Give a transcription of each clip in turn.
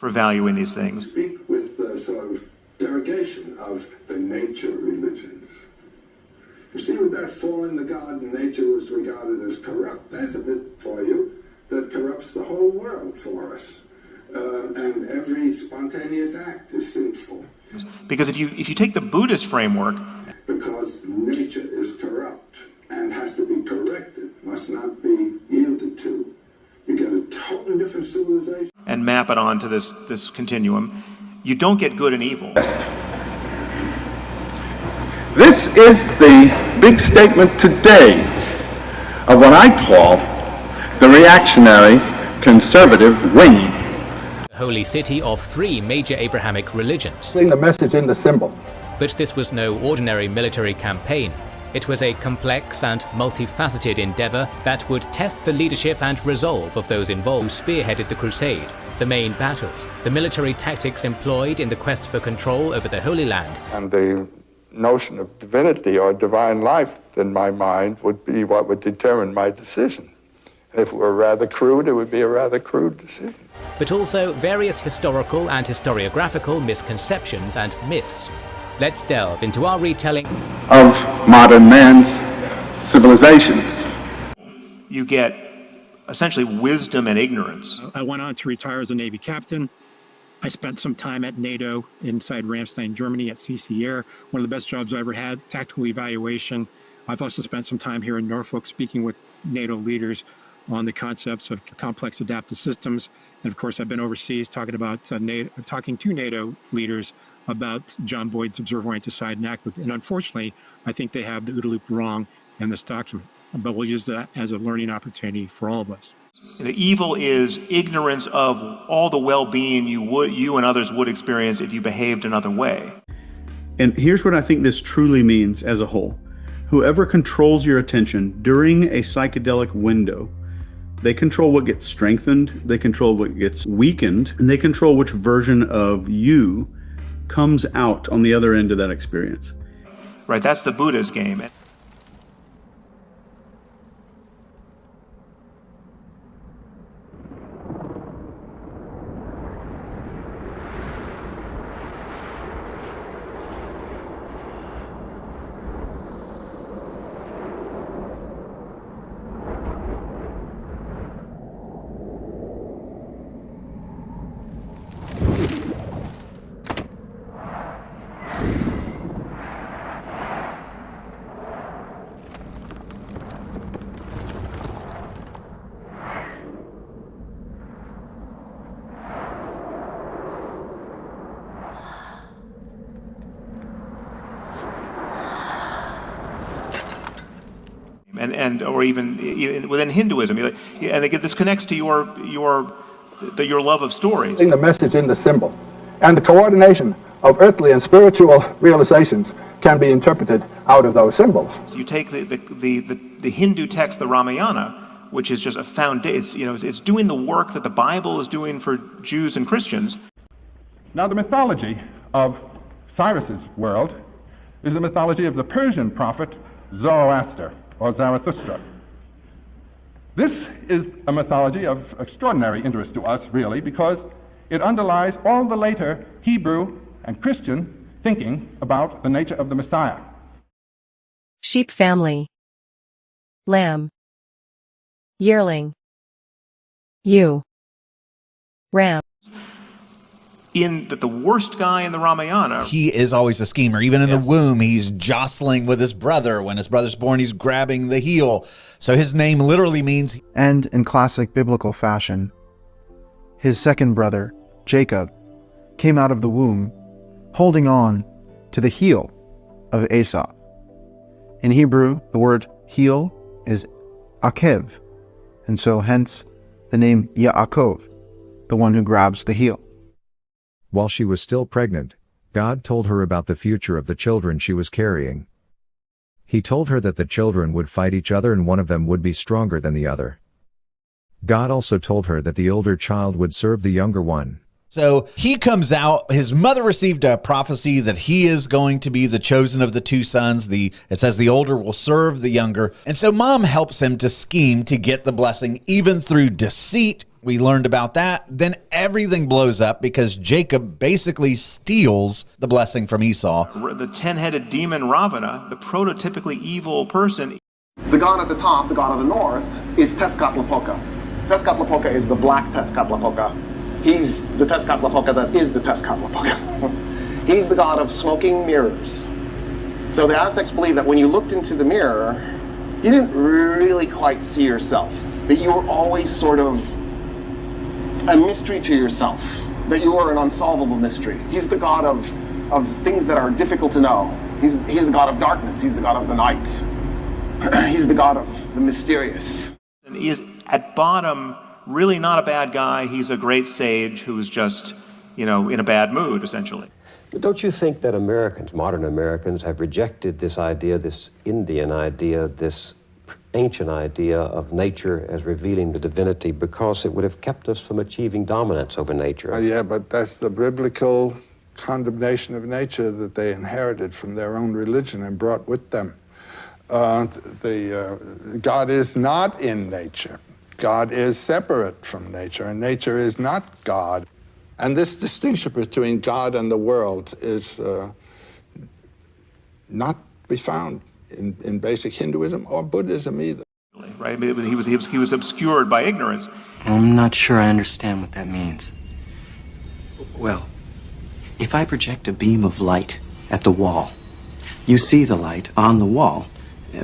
for valuing these things. Speak with sort of derogation of the nature religions. You see, with that fall in the garden, nature was regarded as corrupt. There's a bit for you that corrupts the whole world for us. And every spontaneous act is sinful. Because if you take the Buddhist framework, because nature is corrupt and has to be corrected, must not be yielded to, you get a totally different civilization. And map it onto this continuum, you don't get good and evil. This is the big statement today of what I call the reactionary conservative wing. Holy city of three major Abrahamic religions. Seeing the message in the symbol. But this was no ordinary military campaign. It was a complex and multifaceted endeavor that would test the leadership and resolve of those involved who spearheaded the crusade, the main battles, the military tactics employed in the quest for control over the Holy Land. And the notion of divinity or divine life, in my mind, would be what would determine my decision. And if it were rather crude, it would be a rather crude decision. But also various historical and historiographical misconceptions and myths. Let's delve into our retelling of modern man's civilizations. You get essentially wisdom and ignorance. I went on to retire as a Navy captain. I spent some time at NATO inside Ramstein, Germany at CC Air, one of the best jobs I ever had, tactical evaluation. I've also spent some time here in Norfolk speaking with NATO leaders on the concepts of complex adaptive systems. And of course, I've been overseas talking to NATO leaders about John Boyd's observer-oriented side and ACT loop. And unfortunately, I think they have the OODA loop wrong in this document. But we'll use that as a learning opportunity for all of us. The evil is ignorance of all the well-being you and others would experience if you behaved another way. And here's what I think this truly means as a whole. Whoever controls your attention during a psychedelic window, they control what gets strengthened, they control what gets weakened, and they control which version of you comes out on the other end of that experience. Right, that's the Buddha's game. Or even within Hinduism, and this connects to your love of stories. Seeing the message in the symbol, and the coordination of earthly and spiritual realizations can be interpreted out of those symbols. So you take the Hindu text, the Ramayana, which is just a foundation. It's doing the work that the Bible is doing for Jews and Christians. Now, the mythology of Cyrus's world is the mythology of the Persian prophet Zoroaster, or Zarathustra. This is a mythology of extraordinary interest to us, really, because it underlies all the later Hebrew and Christian thinking about the nature of the Messiah. Sheep family. Lamb. Yearling. Ewe. Ram. In that the worst guy in the Ramayana, he is always a schemer. Even in the womb, he's jostling with his brother. When his brother's born, he's grabbing the heel. So his name literally means... And in classic biblical fashion, his second brother, Jacob, came out of the womb, holding on to the heel of Esau. In Hebrew, the word heel is akev, and so hence the name Yaakov, the one who grabs the heel. While she was still pregnant, God told her about the future of the children she was carrying. He told her that the children would fight each other and one of them would be stronger than the other. God also told her that the older child would serve the younger one. So he comes out, his mother received a prophecy that he is going to be the chosen of the two sons. It says the older will serve the younger. And so mom helps him to scheme to get the blessing, even through deceit We learned about that. Then everything blows up because Jacob basically steals the blessing from Esau. The 10-headed demon Ravana, the prototypically evil person. The god at the top, the god of the north, is Tezcatlipoca. Tezcatlipoca is the black Tezcatlipoca. He's the Tezcatlipoca that is the Tezcatlipoca. He's the god of smoking mirrors. So the Aztecs believed that when you looked into the mirror, you didn't really quite see yourself. That you were always sort of a mystery to yourself. That you were an unsolvable mystery. He's the god of things that are difficult to know. He's the god of darkness. He's the god of the night. He's the god of the mysterious. And he is, at bottom, really not a bad guy. He's a great sage who's just, in a bad mood, essentially. But don't you think that Americans, modern Americans, have rejected this idea, this Indian idea, this ancient idea of nature as revealing the divinity because it would have kept us from achieving dominance over nature? Yeah, but that's the biblical condemnation of nature that they inherited from their own religion and brought with them. God is not in nature. God is separate from nature, and nature is not God. And this distinction between God and the world is not to be found in basic Hinduism or Buddhism either. Right? He was obscured by ignorance. I'm not sure I understand what that means. Well, if I project a beam of light at the wall, you see the light on the wall,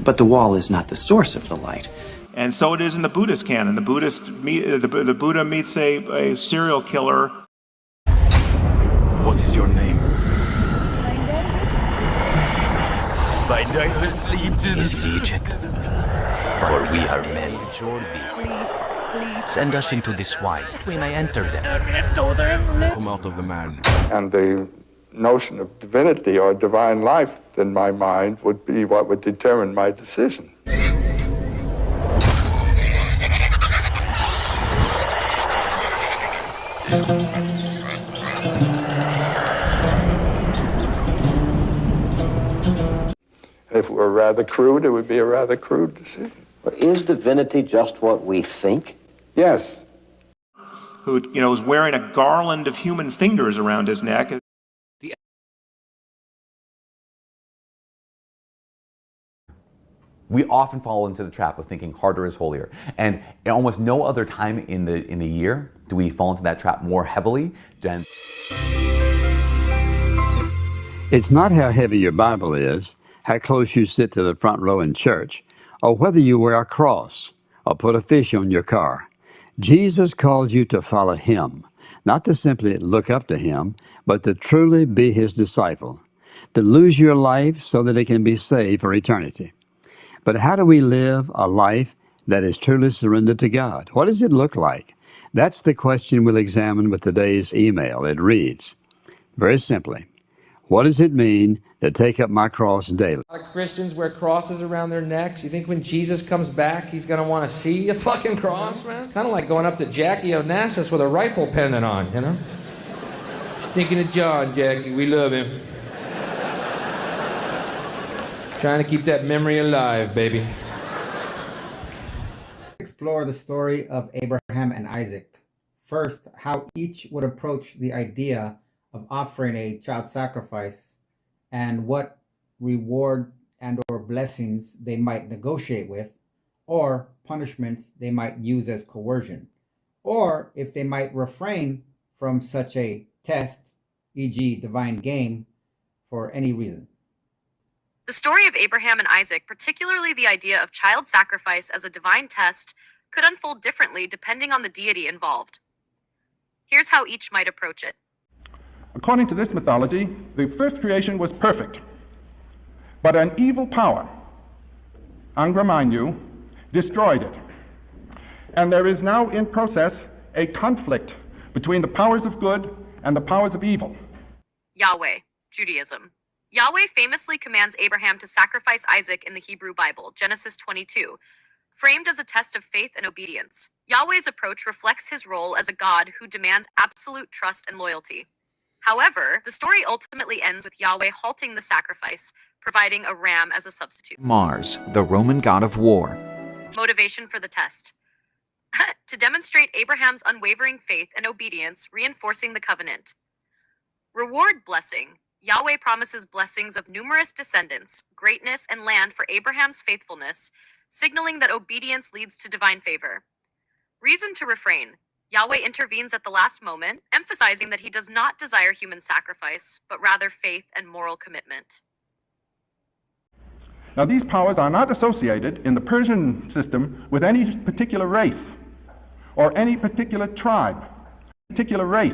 but the wall is not the source of the light. And so it is in the Buddhist canon. The Buddha meets a serial killer. What is your name? My name is Legion. For we are men. Send us into the swine, that we may enter them. Come out of the man. And the notion of divinity or divine life in my mind would be what would determine my decision. If it were rather crude, it would be a rather crude decision. But is divinity just what we think? Yes. Who, was wearing a garland of human fingers around his neck. We often fall into the trap of thinking harder is holier. And in almost no other time in the year do we fall into that trap more heavily than... It's not how heavy your Bible is, how close you sit to the front row in church, or whether you wear a cross or put a fish on your car. Jesus called you to follow him, not to simply look up to him, but to truly be his disciple, to lose your life so that it can be saved for eternity. But how do we live a life that is truly surrendered to God? What does it look like? That's the question we'll examine with today's email. It reads, very simply, what does it mean to take up my cross daily? A lot of Christians wear crosses around their necks. You think when Jesus comes back, he's going to want to see a fucking cross, man? Kind of like going up to Jackie Onassis with a rifle pendant on, Thinking of John, Jackie. We love him. Trying to keep that memory alive, baby. Explore the story of Abraham and Isaac. First, how each would approach the idea of offering a child sacrifice and what reward and or blessings they might negotiate with, or punishments they might use as coercion, or if they might refrain from such a test, e.g. divine game, for any reason. The story of Abraham and Isaac, particularly the idea of child sacrifice as a divine test, could unfold differently depending on the deity involved. Here's how each might approach it. According to this mythology, the first creation was perfect, but an evil power, Angra Mainyu, destroyed it. And there is now in process a conflict between the powers of good and the powers of evil. Yahweh, Judaism. Yahweh famously commands Abraham to sacrifice Isaac in the Hebrew Bible, Genesis 22, framed as a test of faith and obedience. Yahweh's approach reflects his role as a God who demands absolute trust and loyalty. However, the story ultimately ends with Yahweh halting the sacrifice, providing a ram as a substitute. Mars, the Roman god of war. Motivation for the test. to demonstrate Abraham's unwavering faith and obedience, reinforcing the covenant. Reward blessing. Yahweh promises blessings of numerous descendants, greatness, and land for Abraham's faithfulness, signaling that obedience leads to divine favor. Reason to refrain. Yahweh intervenes at the last moment, emphasizing that he does not desire human sacrifice, but rather faith and moral commitment. Now, these powers are not associated in the Persian system with any particular race, or any particular tribe, particular race,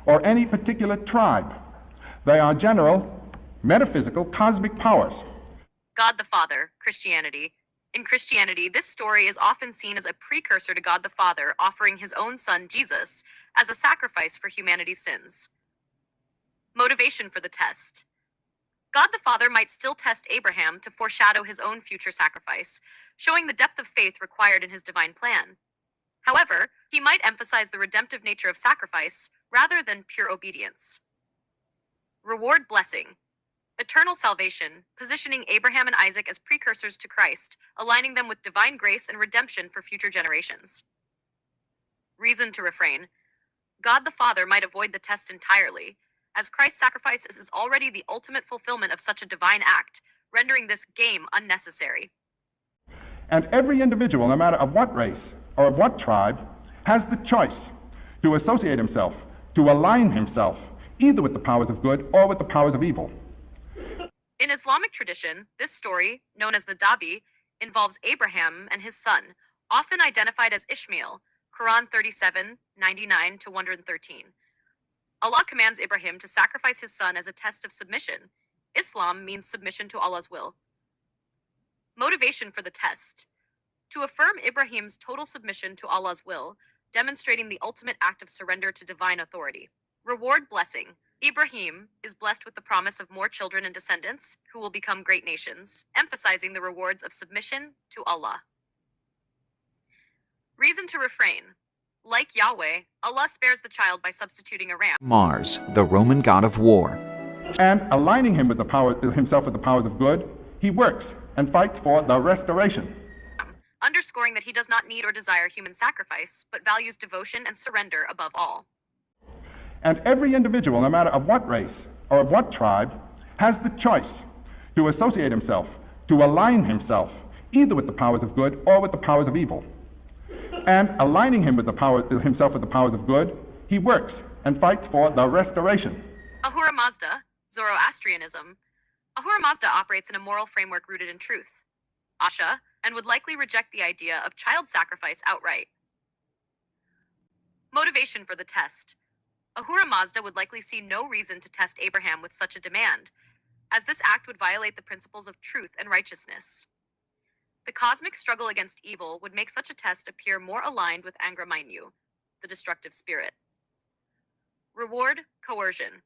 or any particular tribe. They are general, metaphysical, cosmic powers. God the Father, Christianity. In Christianity, this story is often seen as a precursor to God the Father offering his own son, Jesus, as a sacrifice for humanity's sins. Motivation for the test. God the Father might still test Abraham to foreshadow his own future sacrifice, showing the depth of faith required in his divine plan. However, he might emphasize the redemptive nature of sacrifice rather than pure obedience. Reward blessing. Eternal salvation, positioning Abraham and Isaac as precursors to Christ, aligning them with divine grace and redemption for future generations. Reason to refrain. God the Father might avoid the test entirely, as Christ's sacrifice is already the ultimate fulfillment of such a divine act, rendering this game unnecessary. And every individual, no matter of what race or of what tribe, has the choice to associate himself, to align himself, either with the powers of good or with the powers of evil. In Islamic tradition, this story, known as the Dabi, involves Abraham and his son, often identified as Ishmael, Quran 37:99-113. Allah commands Ibrahim to sacrifice his son as a test of submission. Islam means submission to Allah's will. Motivation for the test. To affirm Ibrahim's total submission to Allah's will, demonstrating the ultimate act of surrender to divine authority. Reward blessing. Ibrahim is blessed with the promise of more children and descendants who will become great nations, emphasizing the rewards of submission to Allah. Reason to refrain. Like Yahweh, Allah spares the child by substituting a ram. Mars, the Roman god of war. And aligning him with himself with the powers of good, he works and fights for the restoration. Underscoring that he does not need or desire human sacrifice, but values devotion and surrender above all. And every individual, no matter of what race or of what tribe, has the choice to associate himself, to align himself, either with the powers of good or with the powers of evil. And aligning him with himself with the powers of good, he works and fights for the restoration. Ahura Mazda, Zoroastrianism. Ahura Mazda operates in a moral framework rooted in truth, Asha, and would likely reject the idea of child sacrifice outright. Motivation for the test. Ahura Mazda would likely see no reason to test Abraham with such a demand, as this act would violate the principles of truth and righteousness. The cosmic struggle against evil would make such a test appear more aligned with Angra Mainyu, the destructive spirit. Reward, coercion.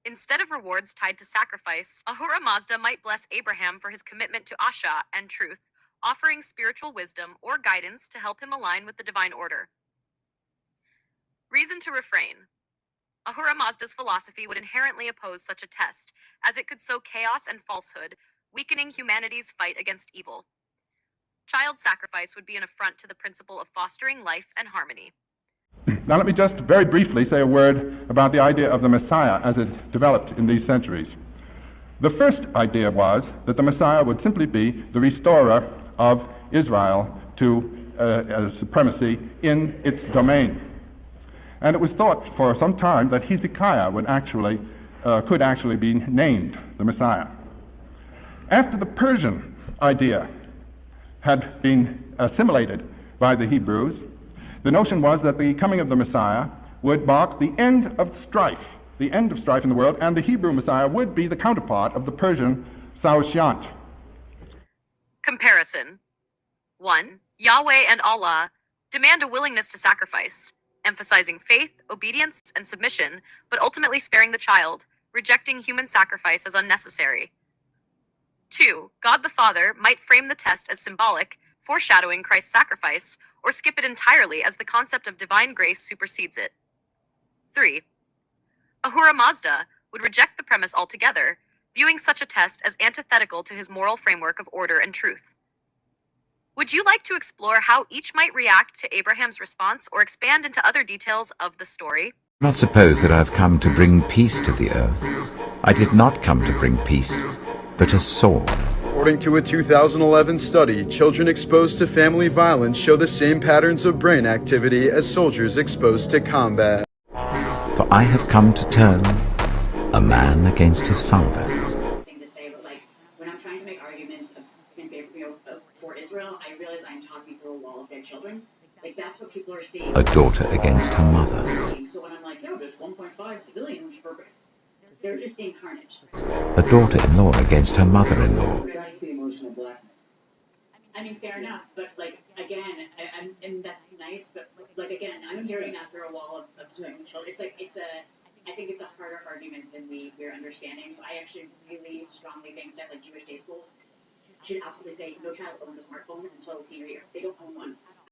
Instead of rewards tied to sacrifice, Ahura Mazda might bless Abraham for his commitment to Asha and truth, offering spiritual wisdom or guidance to help him align with the divine order. Reason to refrain. Ahura Mazda's philosophy would inherently oppose such a test, as it could sow chaos and falsehood, weakening humanity's fight against evil. Child sacrifice would be an affront to the principle of fostering life and harmony. Now let me just very briefly say a word about the idea of the Messiah as it developed in these centuries. The first idea was that the Messiah would simply be the restorer of Israel to supremacy in its domain. And it was thought for some time that Hezekiah could actually be named the Messiah. After the Persian idea had been assimilated by the Hebrews, the notion was that the coming of the Messiah would mark the end of strife in the world, and the Hebrew Messiah would be the counterpart of the Persian Saoshyant. Comparison. 1. Yahweh and Allah demand a willingness to sacrifice, emphasizing faith, obedience, and submission, but ultimately sparing the child, rejecting human sacrifice as unnecessary. 2. God the Father might frame the test as symbolic, foreshadowing Christ's sacrifice, or skip it entirely as the concept of divine grace supersedes it. 3. Ahura Mazda would reject the premise altogether, viewing such a test as antithetical to his moral framework of order and truth. Would you like to explore how each might react to Abraham's response or expand into other details of the story? Do not suppose that I have come to bring peace to the earth. I did not come to bring peace, but a sword. According to a 2011 study, children exposed to family violence show the same patterns of brain activity as soldiers exposed to combat. For I have come to turn a man against his father. Thing to say, but like when I'm trying to make arguments in favor, for Israel, I realize I'm talking through a wall of dead children. Like that's what people are seeing. A daughter against her mother. So when I'm like, no, there's 1.5 civilians for, they're just seeing carnage. A daughter-in-law against her mother-in-law. That's the emotional blackmail. I mean, fair enough, but like again, and that's nice, but like again, I'm hearing that through a wall of screaming children. It's like I think it's a harder argument than we're understanding. So I actually really strongly think that like Jewish day schools should absolutely say no child owns a smartphone until it's senior year. They don't own one.